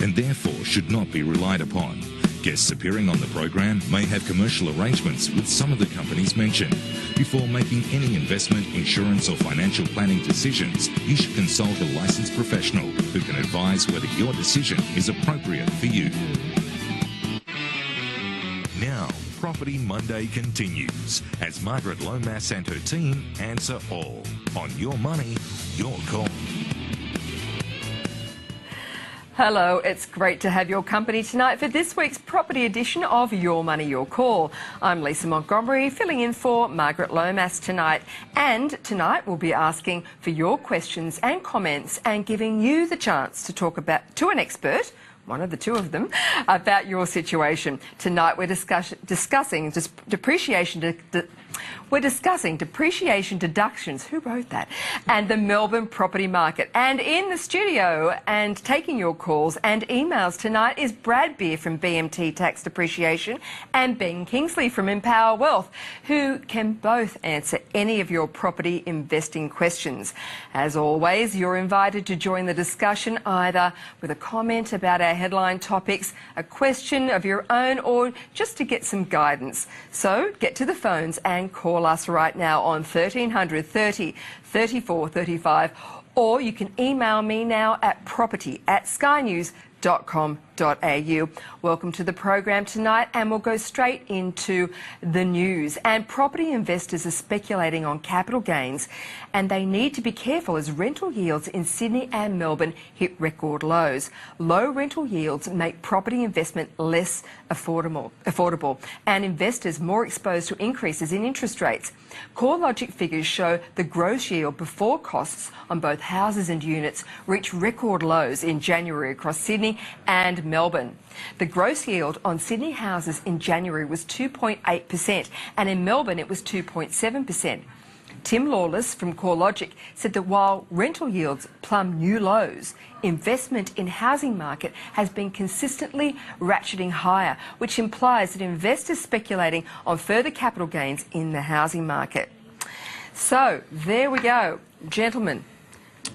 and therefore should not be relied upon. Guests appearing on the program may have commercial arrangements with some of the companies mentioned. Before making any investment, insurance or financial planning decisions, you should consult a licensed professional who can advise whether your decision is appropriate for you. Now, Property Monday continues as Margaret Lomas and her team answer all on Your Money, Your Call. Hello, it's great to have your company tonight for this week's property edition of Your Money, Your Call. I'm Lisa Montgomery, filling in for Margaret Lomas tonight. And tonight we'll be asking for your questions and comments and giving you the chance to talk to an expert, one of the two of them, about your situation. Tonight we're discussing depreciation deductions, who wrote that, and the Melbourne property market. And in the studio and taking your calls and emails tonight is Brad Beer from BMT Tax Depreciation and Ben Kingsley from Empower Wealth, who can both answer any of your property investing questions. As always, you're invited to join the discussion either with a comment about our headline topics, a question of your own, or just to get some guidance. So get to the phones and call us right now on 1300 30 34 35, or you can email me now at property@skynews.com.au. Welcome to the program tonight, and we'll go straight into the news. And property investors are speculating on capital gains, and they need to be careful as rental yields in Sydney and Melbourne hit record lows. Low rental yields make property investment less affordable and investors more exposed to increases in interest rates. CoreLogic figures show the gross yield before costs on both houses and units reached record lows in January across Sydney and Melbourne. The gross yield on Sydney houses in January was 2.8%, and in Melbourne it was 2.7%. Tim Lawless from CoreLogic said that while rental yields plumb new lows, investment in housing market has been consistently ratcheting higher, which implies that investors speculating on further capital gains in the housing market. So there we go, gentlemen.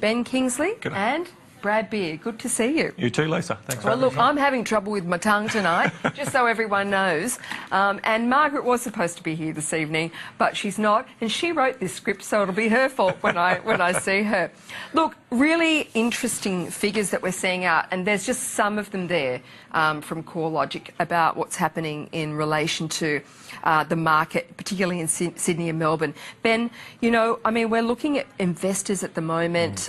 Ben Kingsley and Brad Beer, good to see you. You too, Lisa. Thanks for having me. Well, look, I'm having trouble with my tongue tonight, just so everyone knows. And Margaret was supposed to be here this evening, but she's not, and she wrote this script, so it'll be her fault when I see her. Look, really interesting figures that we're seeing out, and there's just some of them there from CoreLogic about what's happening in relation to the market, particularly in Sydney and Melbourne. Ben, you know, I mean, we're looking at investors at the moment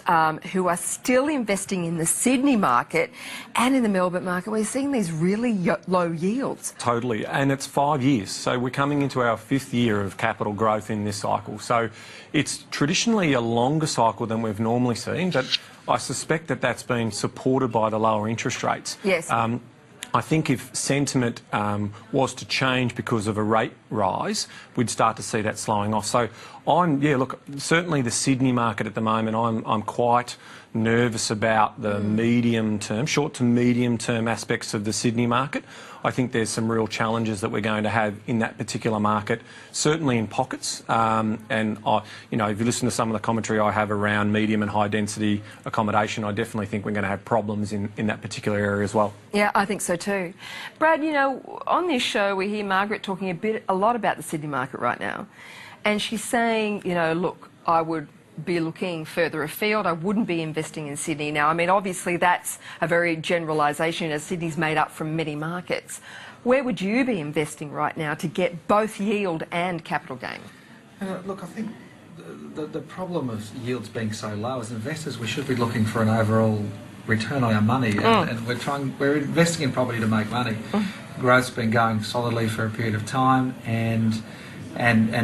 who are still investing in the Sydney market and in the Melbourne market. We're seeing these really low yields. Totally, and it's 5 years, so we're coming into our 5th year of capital growth in this cycle. So it's traditionally a longer cycle than we've normally seen, but I suspect that that's been supported by the lower interest rates. Yes. I think if sentiment was to change because of a rate rise, we'd start to see that slowing off. So look, certainly the Sydney market at the moment, I'm quite nervous about the medium term, short to medium term aspects of the Sydney market. I think there's some real challenges that we're going to have in that particular market, certainly in pockets. And you know, if you listen to some of the commentary I have around medium and high density accommodation, I definitely think we're going to have problems in that particular area as well. Yeah, I think so too. Brad, you know, on this show we hear Margaret talking a lot about the Sydney market right now, and she's saying, you know, look, I would be looking further afield. I wouldn't be investing in Sydney now. I mean, obviously that's a very generalisation, as Sydney's made up from many markets. Where would you be investing right now to get both yield and capital gain? Look, I think the problem of yields being so low, as investors we should be looking for an overall return on our money, and we're investing in property to make money. Growth's been going solidly for a period of time, and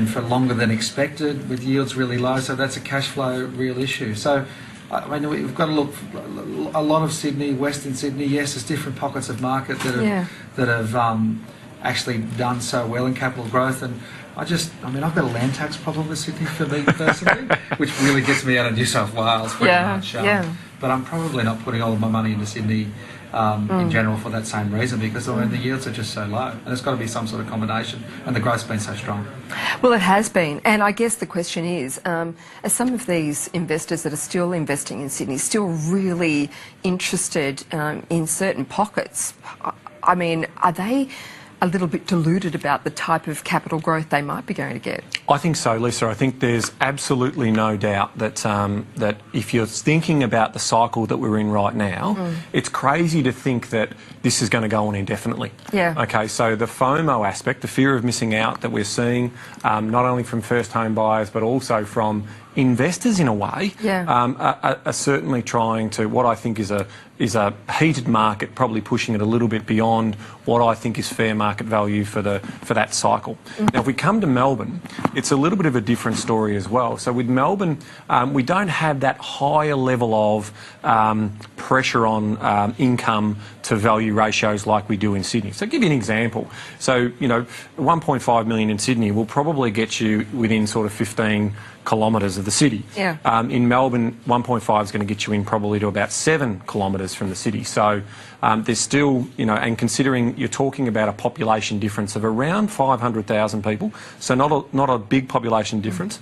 for longer than expected, with yields really low, so that's a cash flow real issue. So, I mean, we've got to look a lot of Sydney, Western Sydney. Yes, there's different pockets of market that have actually done so well in capital growth, and I've got a land tax problem with Sydney for me personally, which really gets me out of New South Wales pretty much. But I'm probably not putting all of my money into Sydney in general for that same reason, because I mean the yields are just so low, and there's got to be some sort of combination, and the growth's been so strong. Well, it has been, and I guess the question is, are some of these investors that are still investing in Sydney still really interested in certain pockets? I mean, are they a little bit deluded about the type of capital growth they might be going to get? I think so, Lisa. I think there's absolutely no doubt that that if you're thinking about the cycle that we're in right now, it's crazy to think that this is going to go on indefinitely. Yeah. Okay, so the FOMO aspect, the fear of missing out that we're seeing, not only from first home buyers but also from investors in a way, are certainly trying to, what I think is a heated market, probably pushing it a little bit beyond what I think is fair market value for that cycle. Now, if we come to Melbourne, it's a little bit of a different story as well. So with Melbourne, we don't have that higher level of pressure on income to value ratios like we do in Sydney. So I'll give you an example. So, you know, 1.5 million in Sydney will probably get you within sort of 15 kilometres of the city. Yeah. In Melbourne, 1.5 is going to get you in probably to about 7 kilometres from the city. So there's still, you know, and considering you're talking about a population difference of around 500,000 people, so not a big population difference,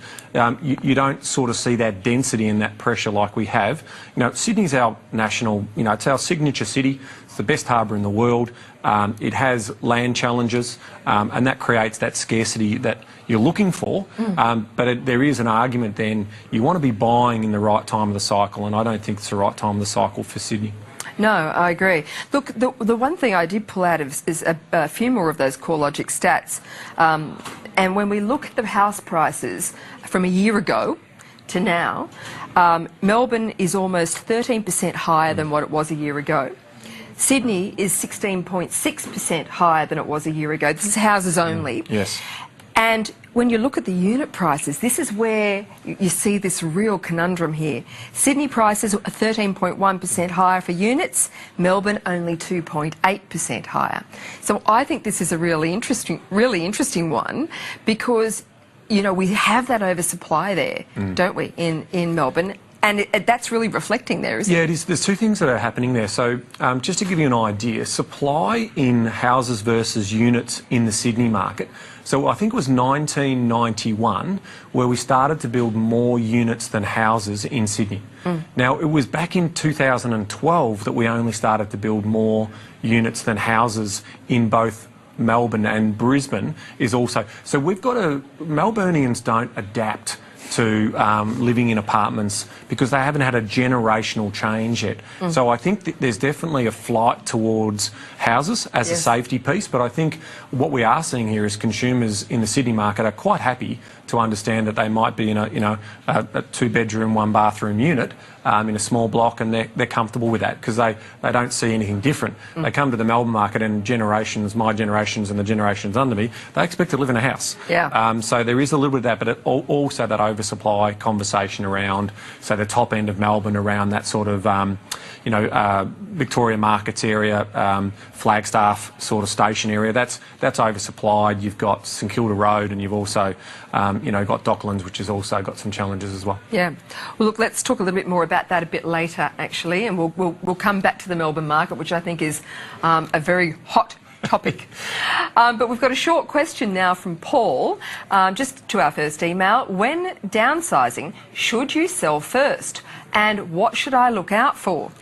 you don't sort of see that density and that pressure like we have. You know, Sydney's our national, you know, it's our signature city. It's the best harbour in the world. It has land challenges, and that creates that scarcity that you're looking for. But there is an argument then, you want to be buying in the right time of the cycle, and I don't think it's the right time of the cycle for Sydney. No, I agree. Look, the one thing I did pull out is a few more of those CoreLogic stats. And when we look at the house prices from a year ago to now, Melbourne is almost 13% higher than what it was a year ago. Sydney is 16.6% higher than it was a year ago. This is houses only. Yes. And when you look at the unit prices, this is where you see this real conundrum here. Sydney prices are 13.1% higher for units, Melbourne only 2.8% higher. So I think this is a really interesting one, because, you know, we have that oversupply there, don't we, in Melbourne? And that's really reflecting there, isn't it? Yeah, it is. There's two things that are happening there. So just to give you an idea, supply in houses versus units in the Sydney market. So I think it was 1991 where we started to build more units than houses in Sydney. Now, it was back in 2012 that we only started to build more units than houses in both Melbourne and Brisbane is also. So we've got Melburnians don't adapt to living in apartments because they haven't had a generational change yet. So I think that there's definitely a flight towards houses as a safety piece, but I think what we are seeing here is consumers in the Sydney market are quite happy to understand that they might be in a 2-bedroom, 1-bathroom unit in a small block, and they're comfortable with that because they don't see anything different. They come to the Melbourne market, and generations, my generations and the generations under me, they expect to live in a house. So there is a little bit of that, but also that oversupply conversation around, say, the top end of Melbourne, around that sort of Victoria Markets area, Flagstaff sort of station area, that's oversupplied. You've got St Kilda Road, and you've also got Docklands, which has also got some challenges as well. Yeah. Well, look, let's talk a little bit more about that a bit later, actually, and we'll come back to the Melbourne market, which I think is a very hot topic. But we've got a short question now from Paul, just to our first email. When downsizing, should you sell first? And what should I look out for?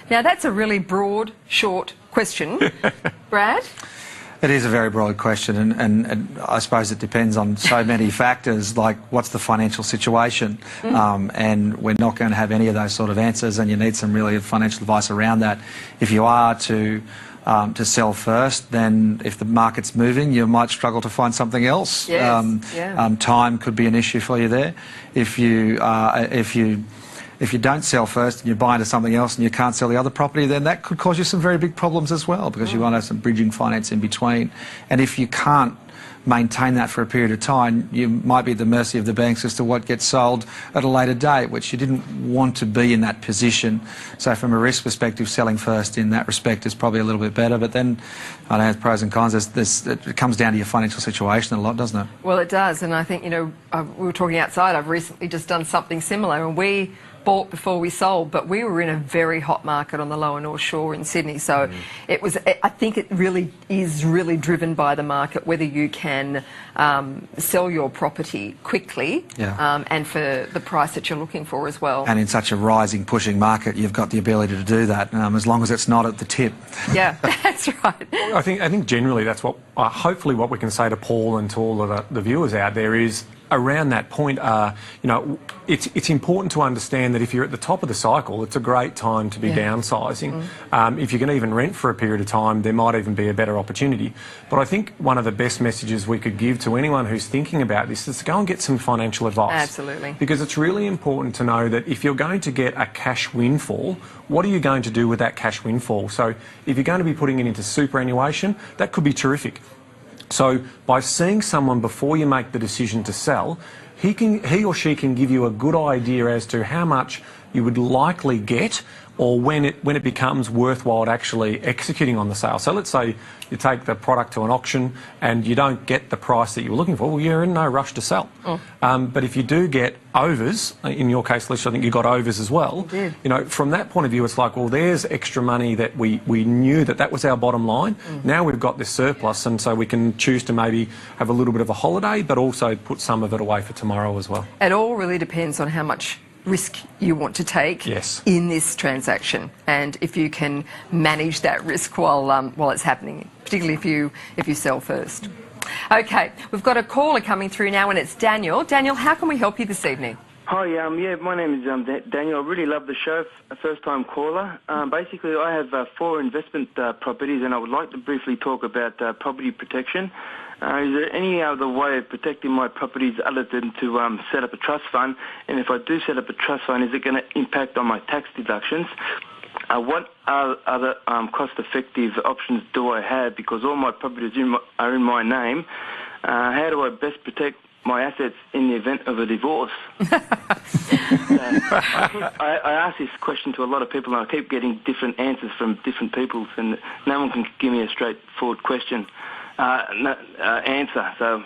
Now, that's a really broad, short question. Brad? It is a very broad question, and I suppose it depends on so many factors, like what's the financial situation, and we're not going to have any of those sort of answers, and you need some really financial advice around that. If you are to sell first, then if the market's moving, you might struggle to find something else. Time could be an issue for you there. If you don't sell first and you buy into something else and you can't sell the other property, then that could cause you some very big problems as well, because you want to have some bridging finance in between. And if you can't maintain that for a period of time, you might be at the mercy of the banks as to what gets sold at a later date, which you didn't want to be in that position. So from a risk perspective, selling first in that respect is probably a little bit better. But then, I know, pros and cons, it comes down to your financial situation a lot, doesn't it? Well, it does. And I think, we were talking outside, I've recently just done something similar, and we bought before we sold, but we were in a very hot market on the lower North Shore in Sydney. So it was, I think it really is really driven by the market, whether you can sell your property quickly and for the price that you're looking for as well. And in such a rising, pushing market, you've got the ability to do that, as long as it's not at the tip. Yeah, that's right. I think generally that's what, hopefully what we can say to Paul and to all of the viewers out there is, around that point, you know, it's important to understand that if you're at the top of the cycle, it's a great time to be downsizing. If you can even rent for a period of time, there might even be a better opportunity. But I think one of the best messages we could give to anyone who's thinking about this is to go and get some financial advice. Absolutely. Because it's really important to know that if you're going to get a cash windfall, what are you going to do with that cash windfall? So if you're going to be putting it into superannuation, that could be terrific. So by seeing someone before you make the decision to sell, he or she can give you a good idea as to how much you would likely get, or when it becomes worthwhile actually executing on the sale. So let's say you take the product to an auction and you don't get the price that you were looking for, well, you're in no rush to sell. But if you do get overs, in your case, Lish, I think you got overs as well. You know, from that point of view, it's like, well, there's extra money that we knew that was our bottom line. Now we've got this surplus, and so we can choose to maybe have a little bit of a holiday, but also put some of it away for tomorrow as well. It all really depends on how much risk you want to take in this transaction, and if you can manage that risk while it's happening, particularly if you sell first. Okay, we've got a caller coming through now, and it's Daniel. Daniel, how can we help you this evening? Hi, yeah, my name is Daniel. I really love the show. A first-time caller. Basically, I have 4 investment properties, and I would like to briefly talk about property protection. Is there any other way of protecting my properties other than to set up a trust fund? And if I do set up a trust fund, is it going to impact on my tax deductions? What other cost-effective options do I have? Because all my properties are in my name. How do I best protect my assets in the event of a divorce? I ask this question to a lot of people, and I keep getting different answers from different people, and no one can give me a straightforward answer. So,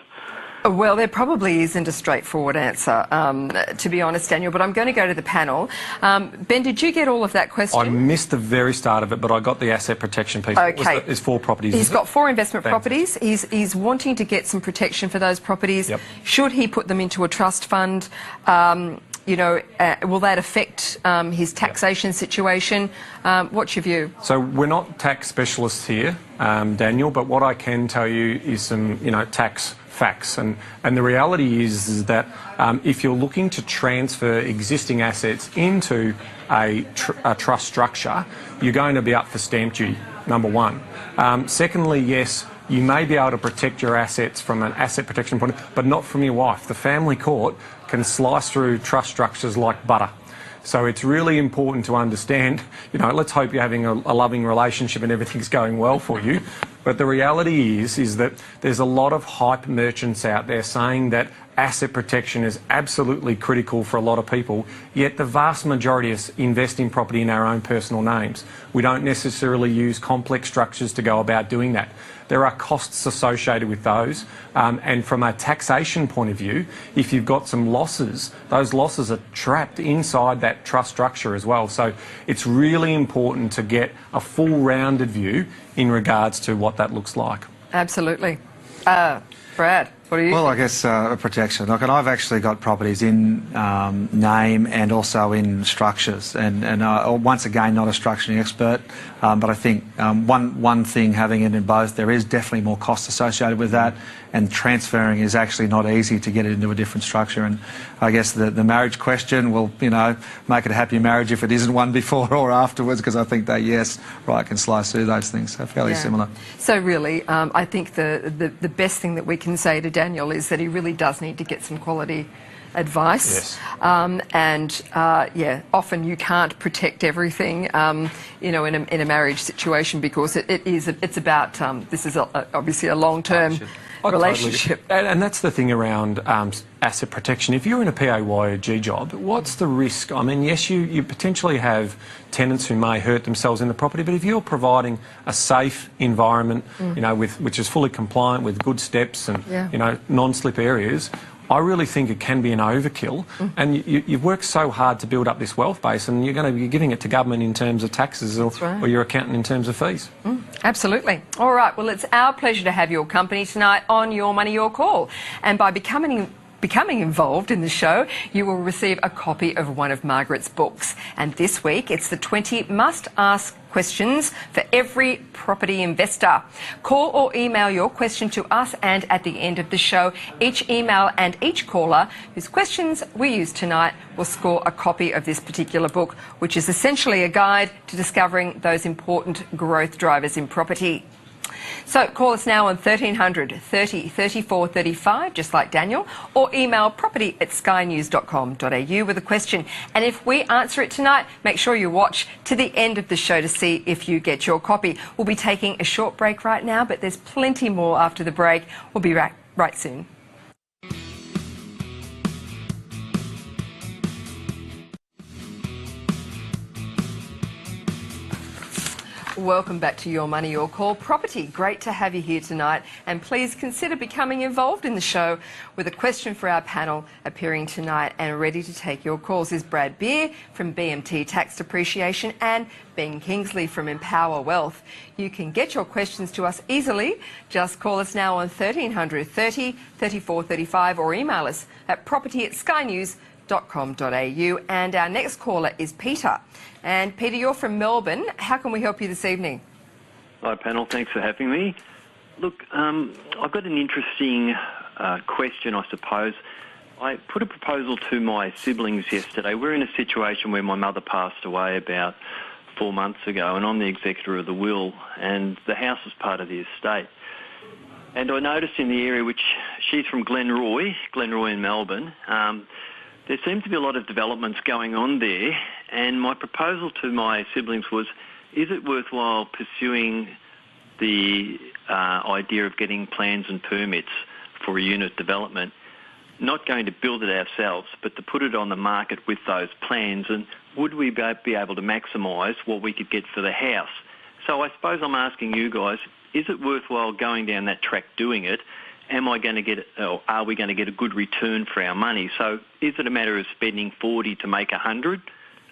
well, there probably isn't a straightforward answer, to be honest, Daniel, but I'm going to go to the panel. Ben, did you get all of that question? I missed the very start of it, but I got the asset protection piece. Okay. There's 4 properties. He's got 4 investment properties. He's wanting to get some protection for those properties. Should he put them into a trust fund? You know, will that affect his taxation situation? What's your view? So we're not tax specialists here, Daniel, but what I can tell you is some, tax facts. And the reality is that if you're looking to transfer existing assets into a trust structure, you're going to be up for stamp duty, number one. Secondly, yes, you may be able to protect your assets from an asset protection point, but not from your wife. The family court can slice through trust structures like butter. So it's really important to understand, let's hope you're having a loving relationship and everything's going well for you. But the reality is that there's a lot of hype merchants out there saying that asset protection is absolutely critical for a lot of people, yet the vast majority of us invest in property in our own personal names. We don't necessarily use complex structures to go about doing that. There are costs associated with those, and from a taxation point of view, if you've got some losses, those losses are trapped inside that trust structure as well. So it's really important to get a full rounded view in regards to what that looks like. Absolutely. Brad, what do you think? Well, I guess protection. Look, and I've actually got properties in name and also in structures. And once again, not a structuring expert, but I think one thing, having it in both, there is definitely more cost associated with that. And transferring is actually not easy to get it into a different structure. And I guess the marriage question will, make it a happy marriage if it isn't one before or afterwards, because I think they, can slice through those things. So fairly similar. So really, I think the best thing that we can say to Daniel is that he really does need to get some quality advice. Often you can't protect everything, in a marriage situation, because it's about this is obviously a long-term relationship. Totally. And that's the thing around asset protection. If you're in a PAYG job, what's the risk? I mean, yes, you potentially have tenants who may hurt themselves in the property, but if you're providing a safe environment, which is fully compliant with good steps and, non-slip areas, I really think it can be an overkill, and you've worked so hard to build up this wealth base, and you're going to be giving it to government in terms of taxes or your accountant in terms of fees. Absolutely. All right, well, it's our pleasure to have your company tonight on Your Money, Your Call. And by becoming involved in the show, you will receive a copy of one of Margaret's books. And this week, it's the 20 must-ask questions for every property investor. Call or email your question to us, and at the end of the show, each email and each caller whose questions we use tonight will score a copy of this particular book, which is essentially a guide to discovering those important growth drivers in property. So call us now on 1300 30 34 35, just like Daniel, or email property@skynews.com.au with a question. And if we answer it tonight, make sure you watch to the end of the show to see if you get your copy. We'll be taking a short break right now, but there's plenty more after the break. We'll be right soon. Welcome back to Your Money, Your Call. Property, great to have you here tonight. And please consider becoming involved in the show with a question for our panel. Appearing tonight and ready to take your calls is Brad Beer from BMT Tax Depreciation and Ben Kingsley from Empower Wealth. You can get your questions to us easily. Just call us now on 1300 30 34 35 or email us at property@skynews.com.au. And our next caller is Peter. And Peter, you're from Melbourne. How can we help you this evening? Hi panel, thanks for having me. Look, I've got an interesting question, I suppose. I put a proposal to my siblings yesterday. We're in a situation where my mother passed away about 4 months ago, and I'm the executor of the will, and the house is part of the estate. And I noticed in the area, which she's from Glenroy in Melbourne, there seems to be a lot of developments going on there, and my proposal to my siblings was, is it worthwhile pursuing the idea of getting plans and permits for a unit development, not going to build it ourselves, but to put it on the market with those plans, and would we be able to maximise what we could get for the house? So I suppose I'm asking you guys, is it worthwhile going down that track doing it? Am I going to get, or are we going to get a good return for our money? So is it a matter of spending 40 to make 100?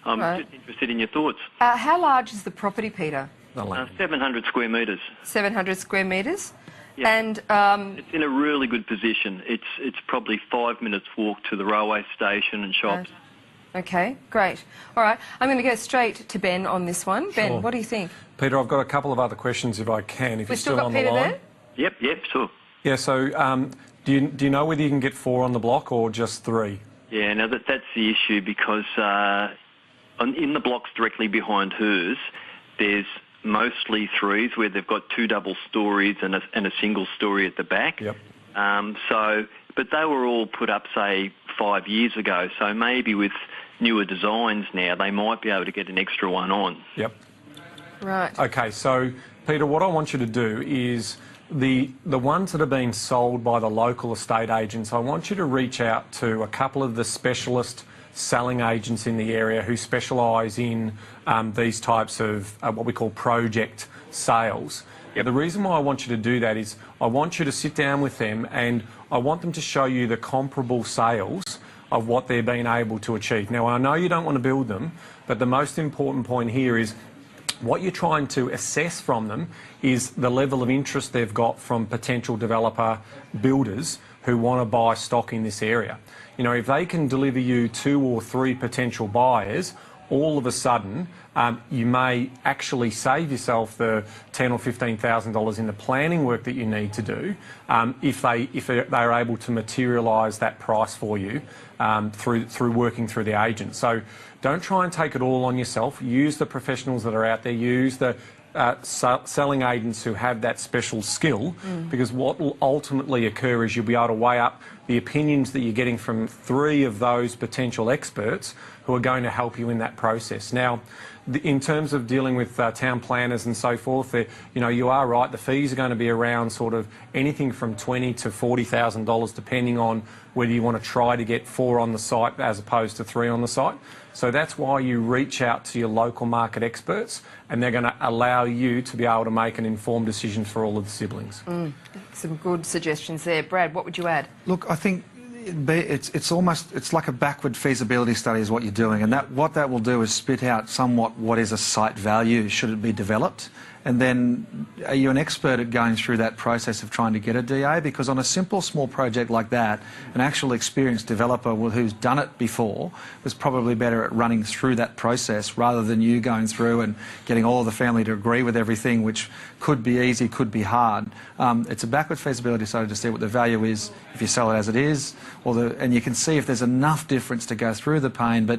I'm just interested in your thoughts. How large is the property, Peter? 700 square metres. 700 square metres? Yeah. And it's in a really good position. It's probably 5 minutes walk to the railway station and shops. Okay, great. All right, I'm going to go straight to Ben on this one. Ben, Sure. what do you think? Peter, I've got a couple of other questions if I can, if We've you're still on the Peter line. there? Yep, sure. Yeah, so do you know whether you can get 4 on the block or just 3? Yeah, now that's the issue, because in the blocks directly behind hers, there's mostly 3s where they've got 2 double stories and a single story at the back. Yep. But they were all put up, say, 5 years ago, so maybe with newer designs now, they might be able to get an extra one on. Yep. Right. Okay, so Peter, what I want you to do is the ones that are being sold by the local estate agents, I want you to reach out to a couple of the specialist selling agents in the area who specialise in these types of what we call project sales. Yep. The reason why I want you to do that is I want you to sit down with them and I want them to show you the comparable sales of what they're being able to achieve. Now, I know you don't want to build them, but the most important point here is what you're trying to assess from them is the level of interest they've got from potential developer builders who want to buy stock in this area. You know, if they can deliver you 2 or 3 potential buyers, all of a sudden you may actually save yourself the $10,000 or $15,000 in the planning work that you need to do if they're able to materialise that price for you through working through the agent. So don't try and take it all on yourself. Use the professionals that are out there. Use the selling agents who have that special skill, because what will ultimately occur is you'll be able to weigh up the opinions that you're getting from 3 of those potential experts who are going to help you in that process. Now, in terms of dealing with town planners and so forth, you know, you are right, the fees are going to be around sort of anything from $20,000 to $40,000 depending on whether you want to try to get 4 on the site as opposed to 3 on the site. So that's why you reach out to your local market experts, and they're going to allow you to be able to make an informed decision for all of the siblings. Some good suggestions there. Brad, what would you add? Look, I think It's like a backward feasibility study is what you're doing, and what that will do is spit out somewhat what is a site value should it be developed. And then are you an expert at going through that process of trying to get a DA? Because on a simple small project like that, an actual experienced developer who's done it before was probably better at running through that process rather than you going through and getting all of the family to agree with everything, which could be easy, could be hard. It's a backward feasibility study to see what the value is if you sell it as it is, and you can see if there's enough difference to go through the pain. But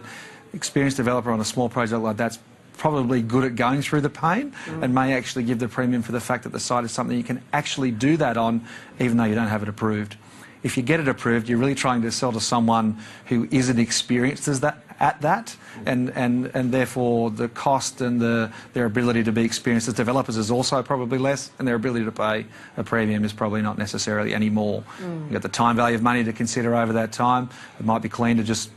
experienced developer on a small project like that's probably good at going through the pain and may actually give the premium for the fact that the site is something you can actually do that on even though you don't have it approved. If you get it approved, you're really trying to sell to someone who isn't experienced at that, and therefore the cost and their ability to be experienced as developers is also probably less, and their ability to pay a premium is probably not necessarily any more. You've got the time value of money to consider over that time. It might be clean to just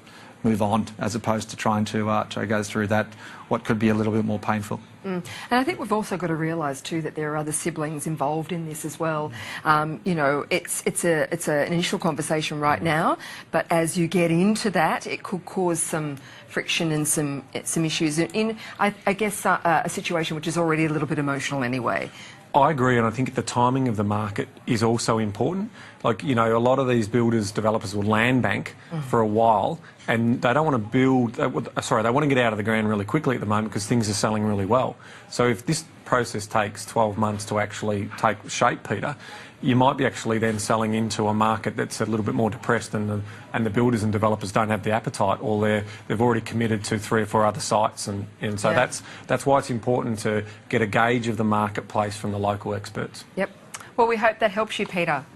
move on as opposed to trying to go through that, what could be a little bit more painful. And I think we've also got to realise too that there are other siblings involved in this as well. You know, it's an initial conversation right now, but as you get into that, it could cause some friction and some issues in I guess a situation which is already a little bit emotional anyway. I agree, and I think the timing of the market is also important. Like, you know, a lot of these builders, developers will land bank for a while, and they don't want to build, they want to get out of the ground really quickly at the moment because things are selling really well. So if this process takes 12 months to actually take shape, Peter, you might be actually then selling into a market that's a little bit more depressed, and the builders and developers don't have the appetite, or they've already committed to 3 or 4 other sites, and so that's why it's important to get a gauge of the marketplace from the local experts. Yep. Well, we hope that helps you, Peter.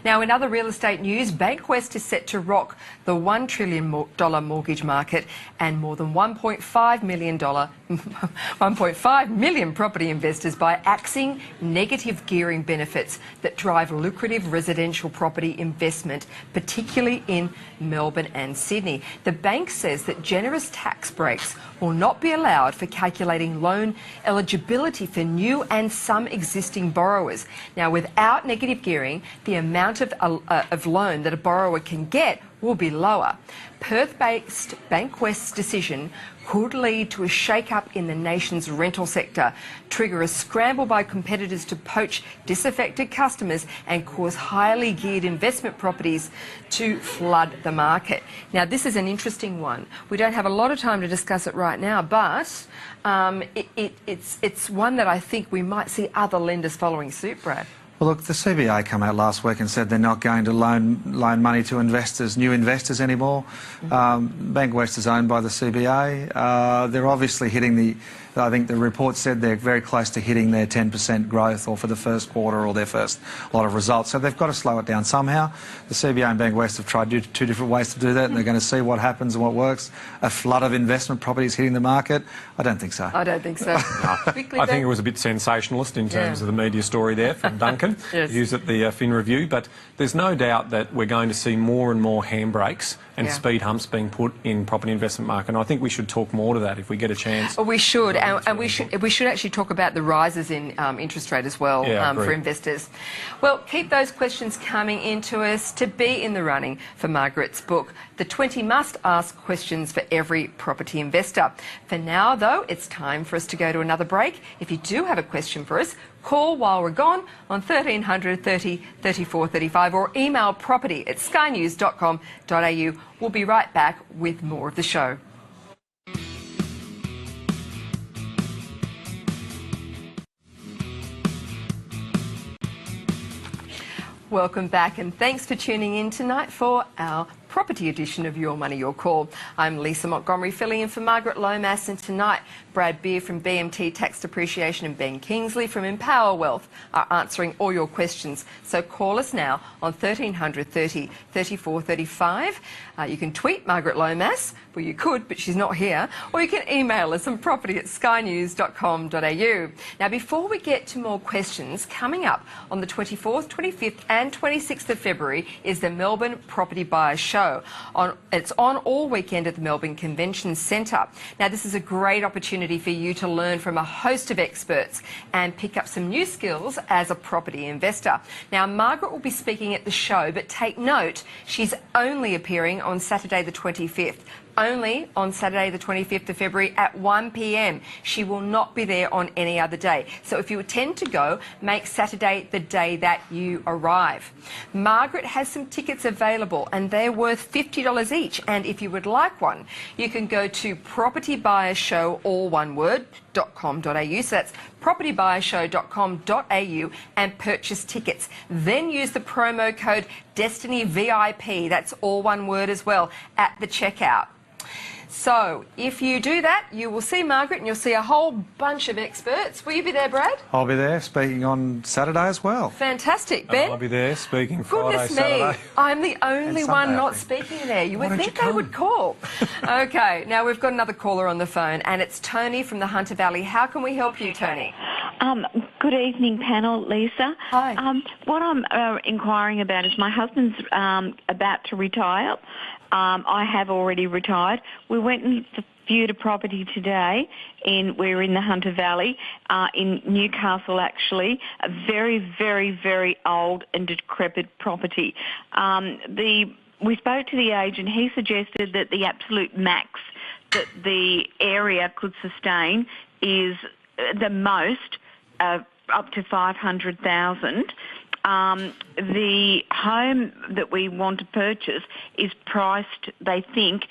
Now, in other real estate news, Bankwest is set to rock the $1 trillion mortgage market, and more than $1.5 million property investors by axing negative gearing benefits that drive lucrative residential property investment, particularly in Melbourne and Sydney. The bank says that generous tax breaks will not be allowed for calculating loan eligibility for new and some existing borrowers. Now, without negative gearing, the amount of loan that a borrower can get will be lower. Perth-based Bankwest's decision could lead to a shake-up in the nation's rental sector, trigger a scramble by competitors to poach disaffected customers, and cause highly geared investment properties to flood the market. Now, this is an interesting one. We don't have a lot of time to discuss it right now, but it's one that I think we might see other lenders following suit, Brad. Well, look, the CBA came out last week and said they're not going to loan money to investors, new investors anymore. Bankwest is owned by the CBA. They're obviously hitting I think the report said they're very close to hitting their 10% growth, or for the first quarter, or their first lot of results. So they've got to slow it down somehow. The CBA and Bankwest have tried 2 different ways to do that, and they're going to see what happens and what works. A flood of investment properties hitting the market? I don't think so. I don't think so. I think it was a bit sensationalist in terms of the media story there from Duncan, who's at the Fin Review. But there's no doubt that we're going to see more and more handbrakes and speed humps being put in property investment market. And I think we should talk more to that if we get a chance. We should, and we should actually talk about the rises in interest rate as well for investors. Well, keep those questions coming into us to be in the running for Margaret's book, The 20 Must-Ask Questions for Every Property Investor. For now, though, it's time for us to go to another break. If you do have a question for us, call while we're gone on 1300 30 34 35 or email property@skynews.com.au. We'll be right back with more of the show. Welcome back, and thanks for tuning in tonight for our property edition of Your Money, Your Call. I'm Lisa Montgomery, filling in for Margaret Lomas, and tonight Brad Beer from BMT Tax Depreciation and Ben Kingsley from Empower Wealth are answering all your questions. So call us now on 1300 30 34 35. You can tweet Margaret Lomas, well you could, but she's not here, or you can email us on property@skynews.com.au. Now, before we get to more questions, coming up on the 24th, 25th and 26th of February is the Melbourne Property Buyers Show. show. It's on all weekend at the Melbourne Convention Centre. Now, this is a great opportunity for you to learn from a host of experts and pick up some new skills as a property investor. Now, Margaret will be speaking at the show, but take note, she's only appearing on Saturday the 25th. Only on Saturday the 25th of February at 1 p.m. She will not be there on any other day. So if you intend to go, make Saturday the day that you arrive. Margaret has some tickets available and they're worth $50 each. And if you would like one, you can go to propertybuyershow, all one word, .com.au. So that's propertybuyershow.com.au and purchase tickets. Then use the promo code DestinyVIP, that's all one word as well, at the checkout. So if you do that, you will see Margaret and you'll see a whole bunch of experts. Will you be there, Brad? I'll be there speaking on Saturday as well. Fantastic. Ben? I'll be there speaking Friday, Goodness me, Saturday. I'm the only And one Sunday, I not think. speaking there. You would Why don't think you they would call. Okay, now we've got another caller on the phone and it's Tony from the Hunter Valley. How can we help you, Tony? Good evening, panel, Lisa. Hi. What I'm inquiring about is my husband's about to retire. I have already retired. We went and viewed a property today. We're in the Hunter Valley, in Newcastle, actually. A very, very, very old and decrepit property. We spoke to the agent. He suggested that the absolute max that the area could sustain is the most up to 500,000. The home that we want to purchase is priced, they think,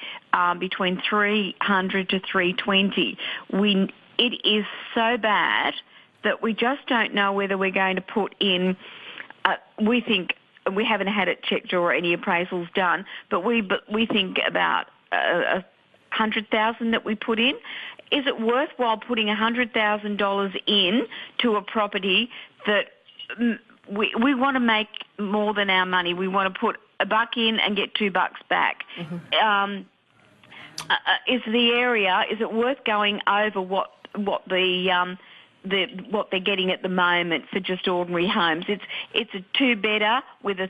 between 300 to 320. It is so bad that we just don't know whether we're going to put in. We think we haven't had it checked or any appraisals done, but we think about 100,000 that we put in. Is it worthwhile putting $100,000 in to a property that we want to make more than our money? We want to put $1 in and get $2 back. Mm-hmm. Is the area? Is it worth going over what they're getting at the moment for just ordinary homes? It's a 2-bedder with a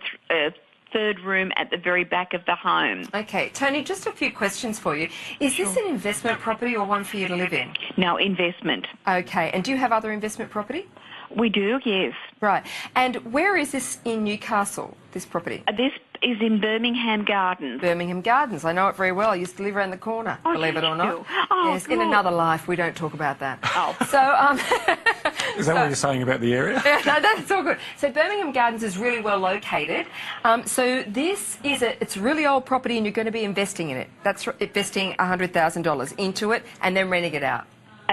third room at the very back of the home. Okay, Tony, just a few questions for you. Is this an investment property or one for you to live in? No, investment. Okay, and do you have other investment property? We do, yes. Right. And where is this in Newcastle, this property? This is in Birmingham Gardens. Birmingham Gardens. I know it very well. I used to live around the corner, believe it or not. Oh, yes, good. in another life. We don't talk about that. Oh. So, Is that what you're saying about the area? Yeah, no, that's all good. So Birmingham Gardens is really well located. So this is it's a really old property and you're going to be investing in it. That's investing $100,000 into it and then renting it out.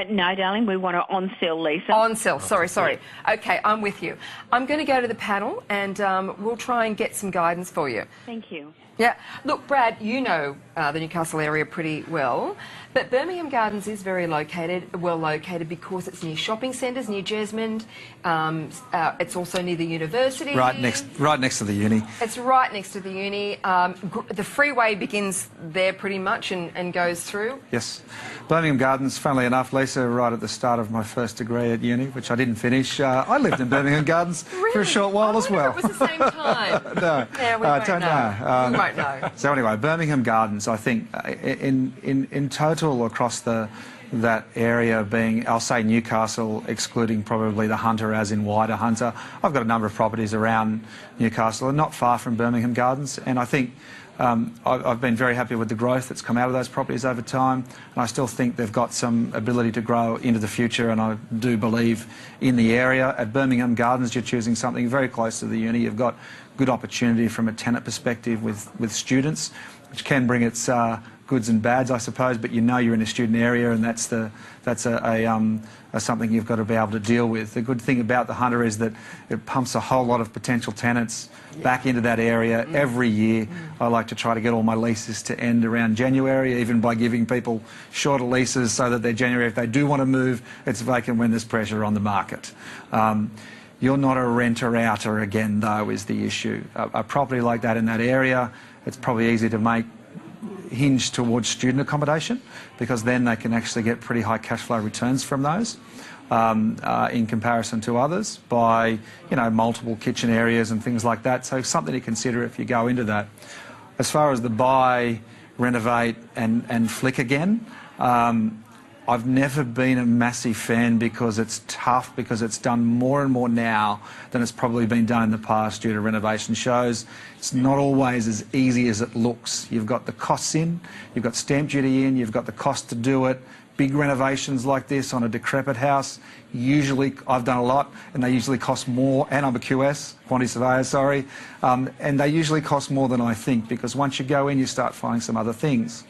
No, darling, we want to on-sell, Lisa. On-sell, sorry. Okay, I'm with you. I'm going to go to the panel and we'll try and get some guidance for you. Thank you. Yeah. Look, Brad, you know the Newcastle area pretty well, but Birmingham Gardens is very well located because it's near shopping centres, near Jesmond. It's also near the university. Right next to the uni. It's right next to the uni. The freeway begins there pretty much and goes through. Yes. Birmingham Gardens, funnily enough, Lisa, right at the start of my first degree at uni, which I didn't finish, I lived in Birmingham Gardens for a short while as well. It was the same time. No, Yeah, we won't don't know. We won't know. So anyway, Birmingham Gardens, I think, in total across that area being, I'll say Newcastle, excluding probably the Hunter as in wider Hunter. I've got a number of properties around Newcastle and not far from Birmingham Gardens, and I think I've been very happy with the growth that's come out of those properties over time, and I still think they've got some ability to grow into the future, and I do believe in the area. At Birmingham Gardens, you're choosing something very close to the uni. You've got good opportunity from a tenant perspective with students, which can bring its goods and bads, I suppose, but you know you're in a student area, and that's something you've got to be able to deal with. The good thing about the Hunter is that it pumps a whole lot of potential tenants back into that area every year. I like to try to get all my leases to end around January, even by giving people shorter leases so that they're January. If they do want to move, it's vacant when there's pressure on the market. You're not a renter-outer again, though, is the issue. A property like that in that area, it's probably easy to make hinge towards student accommodation, because then they can actually get pretty high cash flow returns from those in comparison to others by, multiple kitchen areas and things like that. So something to consider if you go into that. As far as the buy, renovate and flick again, I've never been a massive fan because it's tough, because it's done more and more now than it's probably been done in the past due to renovation shows. It's not always as easy as it looks. You've got the costs in, you've got stamp duty in, you've got the cost to do it. Big renovations like this on a decrepit house, usually, I've done a lot, and they usually cost more, and I'm a QS, quantity surveyor, sorry, and they usually cost more than I think, because once you go in, you start finding some other things.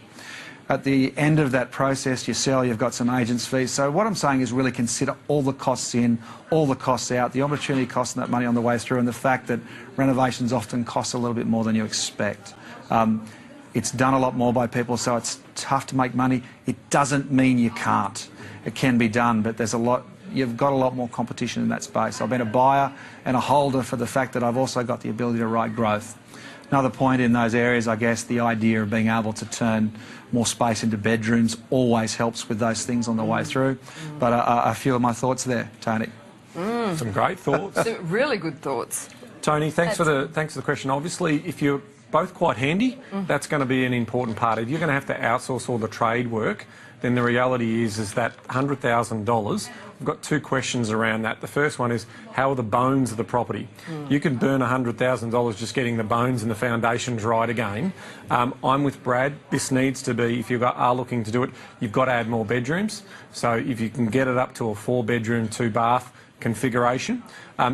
At the end of that process, you sell, you've got some agent's fees. So what I'm saying is really consider all the costs in, all the costs out, the opportunity cost and that money on the way through, and the fact that renovations often cost a little bit more than you expect. It's done a lot more by people, so it's tough to make money. It doesn't mean you can't. It can be done, but there's a lot, you've got a lot more competition in that space. I've been a buyer and a holder for the fact that I've also got the ability to write growth. Another point in those areas, I guess, the idea of being able to turn more space into bedrooms always helps with those things on the way through. But a few of my thoughts there, Tony. Some great thoughts. Some really good thoughts. Tony, thanks for the question. Obviously, if you're both quite handy, that's going to be an important part. If you're going to have to outsource all the trade work, then the reality is that $100,000, I've got two questions around that. The first one is, how are the bones of the property? You can burn $100,000 just getting the bones and the foundations right again. I'm with Brad. This needs to be, if you are looking to do it, you've got to add more bedrooms. So if you can get it up to a 4-bedroom, 2-bath configuration,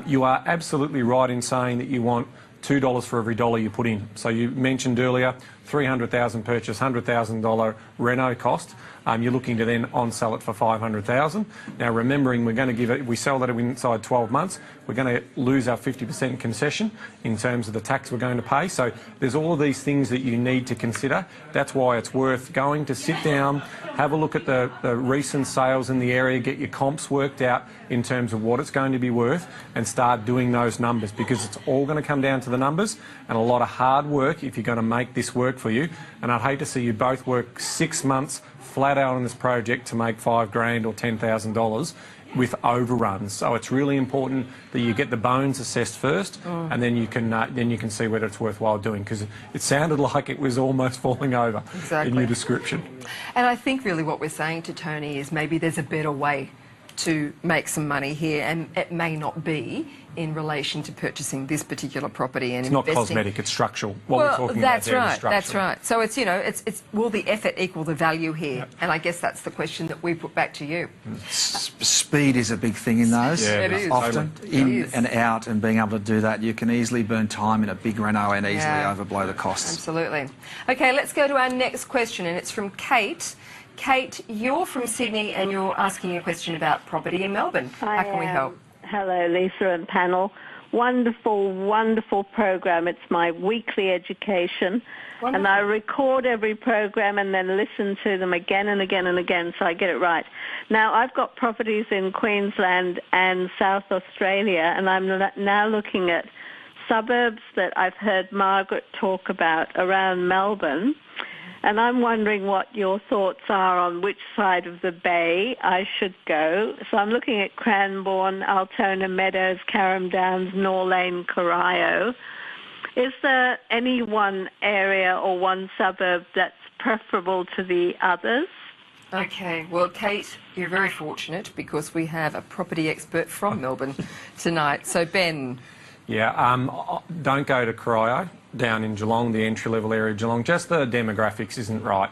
you are absolutely right in saying that you want $2 for every dollar you put in. So you mentioned earlier, $300,000 purchase, $100,000 reno cost. You're looking to then on-sell it for $500,000. Now, remembering we're going to give it, if we sell that inside 12 months, we're going to lose our 50% concession in terms of the tax we're going to pay. So there's all of these things that you need to consider. That's why it's worth going to sit down, have a look at the recent sales in the area, get your comps worked out in terms of what it's going to be worth, and start doing those numbers, because it's all going to come down to the numbers and a lot of hard work if you're going to make this work for you. And I'd hate to see you both work 6 months flat out on this project to make $5,000 or $10,000 with overruns. So it's really important that you get the bones assessed first, and then you can see whether it's worthwhile doing, because it sounded like it was almost falling over in your description. And I think really what we're saying to Tony is maybe there's a better way to make some money here, and it may not be in relation to purchasing this particular property and investing. It's not cosmetic, it's structural. What we're talking about there is structural. That's right. So it's, you know, it's will the effort equal the value here? Yep. And I guess that's the question that we put back to you. Speed is a big thing in those. Yeah, it is. Often in and out, and being able to do that, you can easily burn time in a big reno and easily overblow the costs. Absolutely. Okay, let's go to our next question, and it's from Kate. Kate, you're from Sydney and you're asking a question about property in Melbourne. How can we help? Hello, Lisa and panel. Wonderful, wonderful program. It's my weekly education. Wonderful. And I record every program and then listen to them again and again and again so I get it right. Now, I've got properties in Queensland and South Australia, and I'm now looking at suburbs that I've heard Margaret talk about around Melbourne. And I'm wondering what your thoughts are on which side of the bay I should go. So I'm looking at Cranbourne, Altona Meadows, Carrum Downs, Norlane, Corio. Is there any one area or one suburb that's preferable to the others? Okay, well, Kate, you're very fortunate because we have a property expert from Melbourne tonight. So, Ben. Yeah, don't go to Corio down in Geelong, the entry-level area of Geelong. Just the demographics isn't right.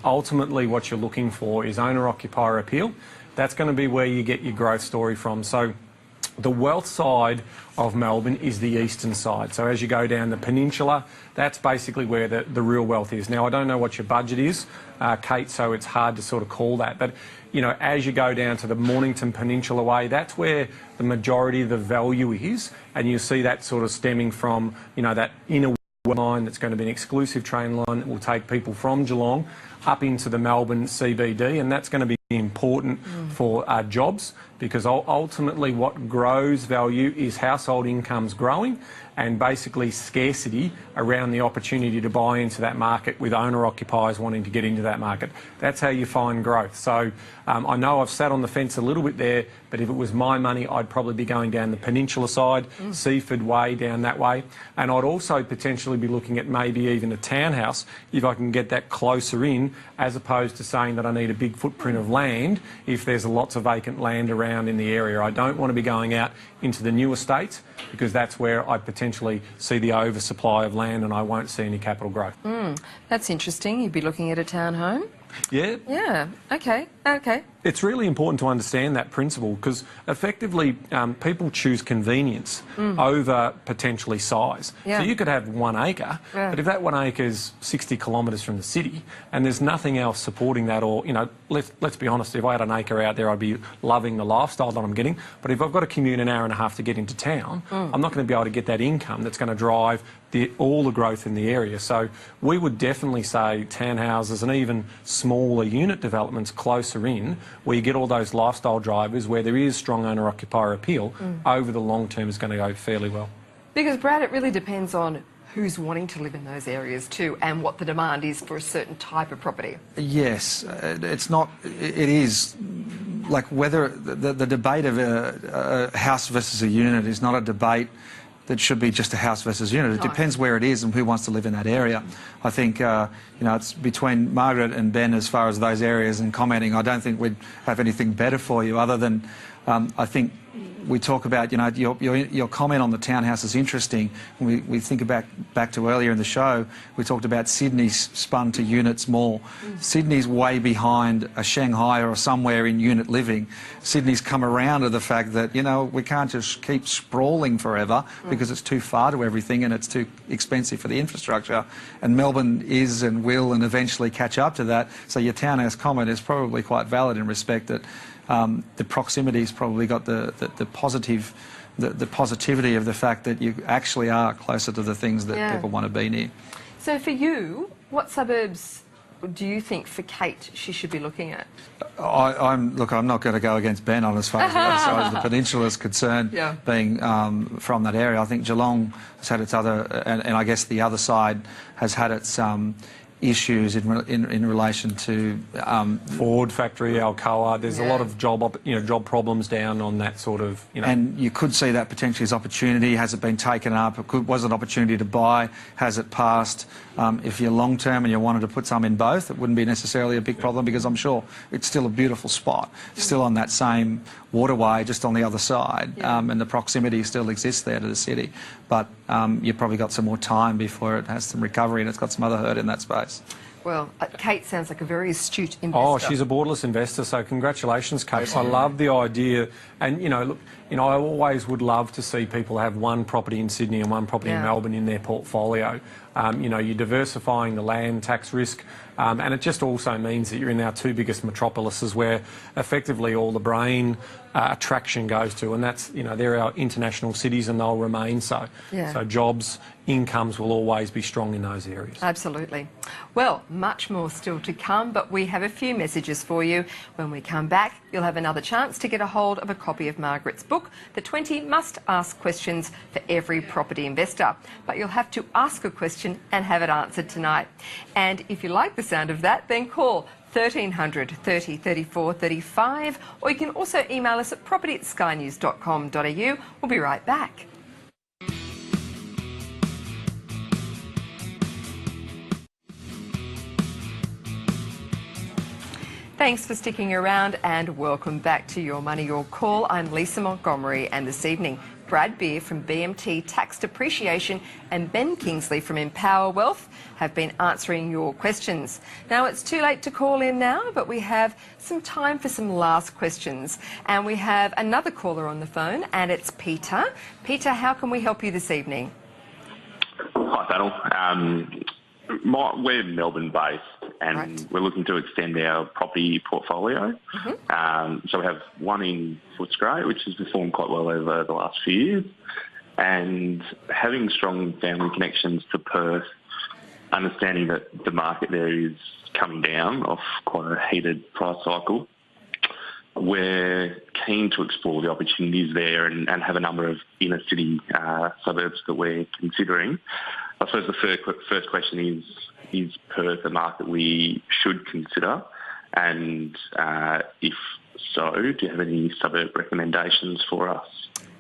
Ultimately, what you're looking for is owner-occupier appeal. That's going to be where you get your growth story from. So the wealth side of Melbourne is the eastern side. So as you go down the peninsula, that's basically where the real wealth is. Now, I don't know what your budget is, Kate, so it's hard to sort of call that. But, you know, as you go down to the Mornington Peninsula way, that's where the majority of the value is. And you see that sort of stemming from, you know, that inner line that's going to be an exclusive train line that will take people from Geelong up into the Melbourne CBD, and that's going to be important for jobs, because ultimately what grows value is household incomes growing and basically scarcity around the opportunity to buy into that market, with owner-occupiers wanting to get into that market. That's how you find growth. So I know I've sat on the fence a little bit there, but if it was my money, I'd probably be going down the Peninsula side, Seaford Way, down that way. And I'd also potentially be looking at maybe even a townhouse if I can get that closer in, as opposed to saying that I need a big footprint of land if there's lots of vacant land around in the area. I don't want to be going out into the new estates, because that's where I potentially see the oversupply of land and I won't see any capital growth. That's interesting. You'd be looking at a townhome? Yeah. Yeah, okay. It's really important to understand that principle, because effectively people choose convenience over potentially size. Yeah. So you could have 1 acre, but if that 1 acre is 60 kilometres from the city and there's nothing else supporting that, or, you know, let's be honest, if I had an acre out there, I'd be loving the lifestyle that I'm getting. But if I've got to commute an hour and a half to get into town, I'm not going to be able to get that income that's going to drive all the growth in the area. So we would definitely say townhouses and even smaller unit developments closer in, where you get all those lifestyle drivers, where there is strong owner-occupier appeal, over the long term is going to go fairly well. Because, Brad, it really depends on who's wanting to live in those areas too, and what the demand is for a certain type of property. Yes, it's not. It is like whether the debate of a house versus a unit is not a debate that should be just a house versus unit. It depends where it is and who wants to live in that area. I think, you know, it's between Margaret and Ben as far as those areas and commenting. I don't think we'd have anything better for you other than, I think we talk about, you know, your comment on the townhouse is interesting. We think back to earlier in the show, we talked about Sydney's spun to units more. Sydney's way behind a Shanghai or somewhere in unit living. Sydney's come around to the fact that, you know, we can't just keep sprawling forever because it's too far to everything and it's too expensive for the infrastructure. And Melbourne is and will and eventually catch up to that. So your townhouse comment is probably quite valid in respect that the proximity's probably got the positivity of the fact that you actually are closer to the things that people want to be near. So for you, what suburbs do you think for Kate she should be looking at? I'm not going to go against Ben on as far as the peninsula is concerned, being from that area. I think Geelong has had its other, and I guess the other side has had its issues in relation to Ford factory, Alcoa. There's a lot of job problems down on that sort of, you know. And you could see that potentially as opportunity. Has it been taken up? Was it an opportunity to buy? Has it passed? If you're long term and you wanted to put some in both, it wouldn't be necessarily a big problem, because I'm sure it's still a beautiful spot, still on that same waterway, just on the other side, and the proximity still exists there to the city. But you've probably got some more time before it has some recovery and it's got some other hurt in that space. Well, Kate sounds like a very astute investor. Oh, she's a borderless investor, so congratulations, Kate. I love the idea. And, you know, look, I always would love to see people have one property in Sydney and one property in Melbourne in their portfolio. You know, you're diversifying the land tax risk, and it just also means that you're in our two biggest metropolises, where effectively all the brain attraction goes to, and that's, you know, they're our international cities and they'll remain so. So jobs, incomes will always be strong in those areas. Absolutely. Well, much more still to come, but we have a few messages for you. When we come back, you'll have another chance to get a hold of a copy of Margaret's book, The 20 Must-Ask Questions for Every Property Investor. But you'll have to ask a question and have it answered tonight. And if you like the sound of that, then call 1300 30 34 35, or you can also email us at property@skynews.com.au. We'll be right back. Thanks for sticking around and welcome back to Your Money, Your Call. I'm Lisa Montgomery, and this evening Brad Beer from BMT Tax Depreciation and Ben Kingsley from Empower Wealth have been answering your questions. Now, it's too late to call in now, but we have some time for some last questions. And we have another caller on the phone, and it's Peter. Peter, how can we help you this evening? Hi, panel. We're Melbourne-based, and we're looking to extend our property portfolio. So we have one in Footscray, which has performed quite well over the last few years, and having strong family connections to Perth, understanding that the market there is coming down off quite a heated price cycle. We're keen to explore the opportunities there and have a number of inner city suburbs that we're considering. I suppose the first question is Perth a market we should consider? And if so, do you have any suburb recommendations for us?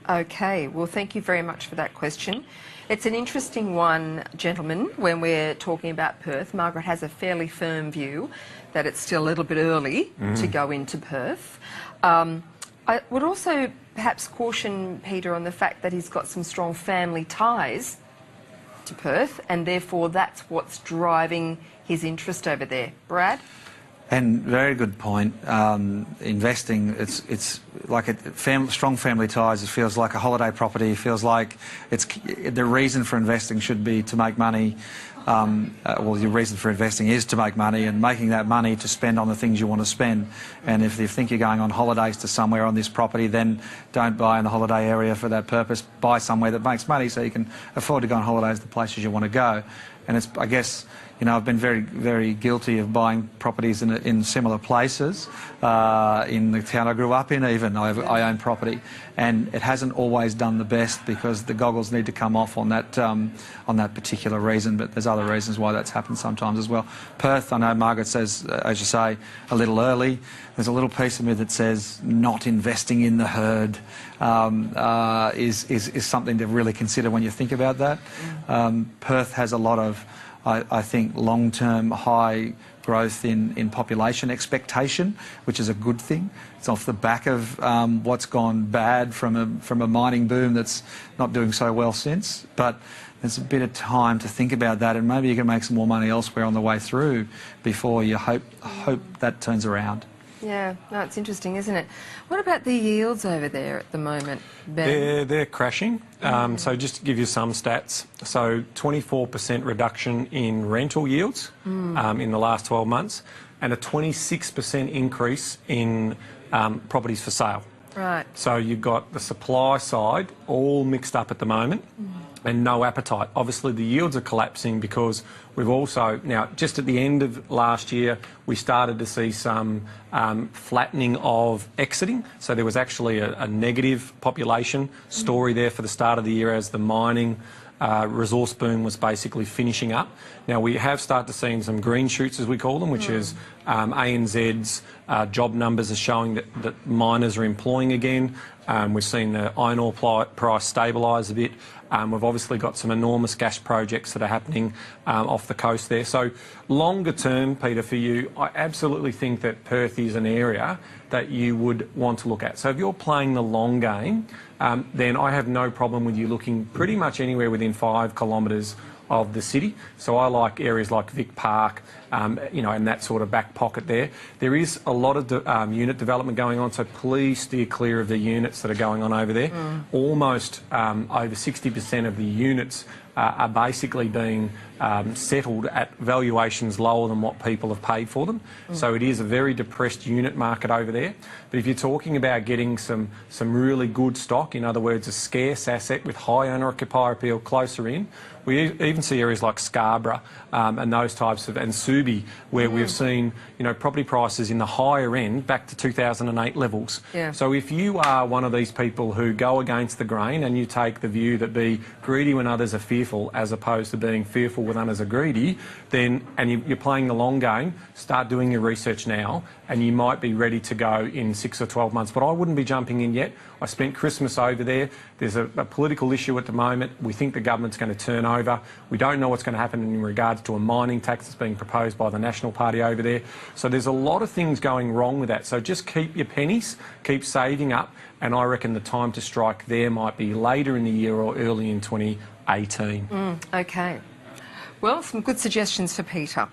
Okay, well, thank you very much for that question. It's an interesting one, gentlemen, when we're talking about Perth. Margaret has a fairly firm view that it's still a little bit early to go into Perth. I would also perhaps caution Peter on the fact that he's got some strong family ties to Perth, and therefore that's what's driving his interest over there. Brad? And very good point. Investing, it's like strong family ties. It feels like a holiday property. It feels like the reason for investing should be to make money. Well, your reason for investing is to make money, and making that money to spend on the things you want to spend. And if you think you're going on holidays to somewhere on this property, then don't buy in the holiday area for that purpose. Buy somewhere that makes money so you can afford to go on holidays to the places you want to go. And it's, I guess, you know, I've been very, very guilty of buying properties in similar places. In the town I grew up in, even I own property, and it hasn't always done the best because the goggles need to come off on that particular reason. But there's other reasons why that's happened sometimes as well. Perth, I know Margaret says, as you say, a little early. There's a little piece of me that says not investing in the herd is something to really consider when you think about that. Perth has a lot of, I think, long-term high growth in population expectation, which is a good thing. It's off the back of what's gone bad from a mining boom that's not doing so well since. But there's a bit of time to think about that, and maybe you can make some more money elsewhere on the way through before you hope that turns around. Yeah, no, it's interesting, isn't it? What about the yields over there at the moment, Ben? They're crashing. So just to give you some stats, so 24% reduction in rental yields in the last 12 months, and a 26% increase in properties for sale. Right. So you've got the supply side all mixed up at the moment. And no appetite. Obviously the yields are collapsing because we've also, now just at the end of last year, we started to see some flattening of exiting. So there was actually a negative population story there for the start of the year as the mining resource boom was basically finishing up. Now we have started to see some green shoots, as we call them, which is ANZ's job numbers are showing that miners are employing again. We've seen the iron ore price stabilise a bit. We've obviously got some enormous gas projects that are happening off the coast there. So longer term, Peter, for you, I absolutely think that Perth is an area that you would want to look at. So if you're playing the long game, then I have no problem with you looking pretty much anywhere within 5 kilometres of the city. So I like areas like Vic Park, you know, and that sort of back pocket there. There is a lot of unit development going on, so please steer clear of the units that are going on over there. Almost over 60% of the units are basically being settled at valuations lower than what people have paid for them. So it is a very depressed unit market over there. But if you're talking about getting some really good stock, in other words, a scarce asset with high owner-occupier appeal closer in, we even see areas like Scarborough and those types of, and Subi, where we've seen, you know, property prices in the higher end back to 2008 levels. Yeah. So if you are one of these people who go against the grain and you take the view that be greedy when others are fearful as opposed to being fearful when others are greedy, then, and you're playing the long game, start doing your research now and you might be ready to go in 6 or 12 months. But I wouldn't be jumping in yet. I spent Christmas over there. There's a political issue at the moment. We think the government's going to turn over. We don't know what's going to happen in regards to a mining tax that's being proposed by the National Party over there. So there's a lot of things going wrong with that. So just keep your pennies, keep saving up, and I reckon the time to strike there might be later in the year or early in 2018. Okay. Well, some good suggestions for Peter.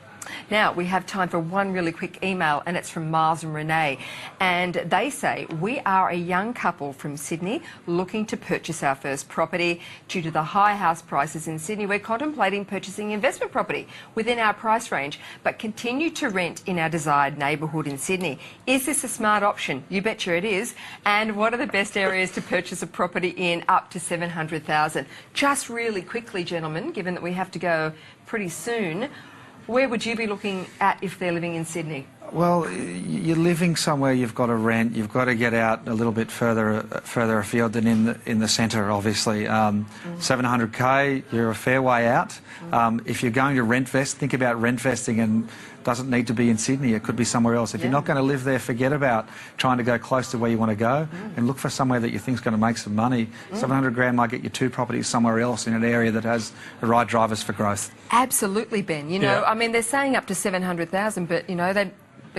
Now, we have time for one really quick email, and it's from Miles and Renee. And they say, we are a young couple from Sydney looking to purchase our first property. Due to the high house prices in Sydney, we're contemplating purchasing investment property within our price range, but continue to rent in our desired neighbourhood in Sydney. Is this a smart option? You betcha it is. And what are the best areas to purchase a property in up to $700,000? Just really quickly, gentlemen, given that we have to go pretty soon, where would you be looking at if they're living in Sydney? Well, you're living somewhere you've got to rent. You've got to get out a little bit further afield than in the centre, obviously. 700k, you're a fair way out. If you're going to rent vest, think about rent vesting, and doesn't need to be in Sydney. It could be somewhere else. If you're not going to live there, forget about trying to go close to where you want to go and look for somewhere that you think is going to make some money. 700 grand might get you 2 properties somewhere else in an area that has the right drivers for growth. Absolutely, Ben. You know, I mean, they're saying up to 700,000, but you know, they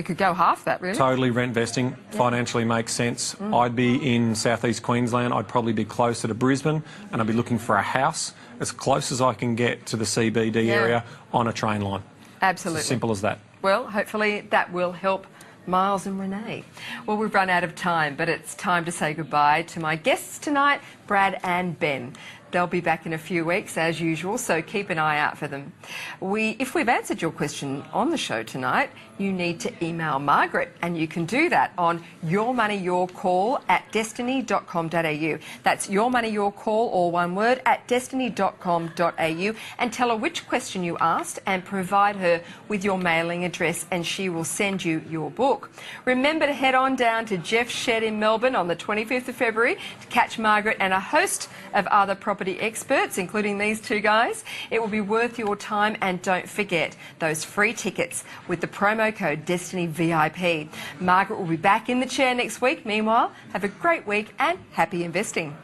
could go half that, really. Totally rent vesting financially makes sense. I'd be in southeast Queensland. I'd probably be closer to Brisbane, and I'd be looking for a house as close as I can get to the CBD area on a train line. Absolutely. It's as simple as that. Well, hopefully that will help Miles and Renee. Well, we've run out of time, but it's time to say goodbye to my guests tonight, Brad and Ben. They'll be back in a few weeks, as usual, so keep an eye out for them. If we've answered your question on the show tonight, you need to email Margaret, and you can do that on yourmoneyyourcall@destiny.com.au. That's yourmoneyyourcall, all one word, @destiny.com.au, and tell her which question you asked and provide her with your mailing address, and she will send you your book. Remember to head on down to Jeff's Shed in Melbourne on the 25th of February to catch Margaret and a host of other property experts, including these two guys. It will be worth your time, and don't forget those free tickets with the promo code Destiny VIP. Margaret will be back in the chair next week. Meanwhile, have a great week and happy investing.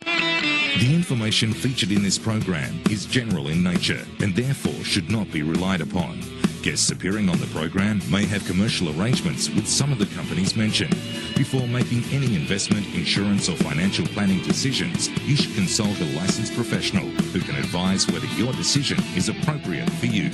The information featured in this program is general in nature and therefore should not be relied upon. Guests appearing on the program may have commercial arrangements with some of the companies mentioned. Before making any investment, insurance or financial planning decisions, you should consult a licensed professional who can advise whether your decision is appropriate for you.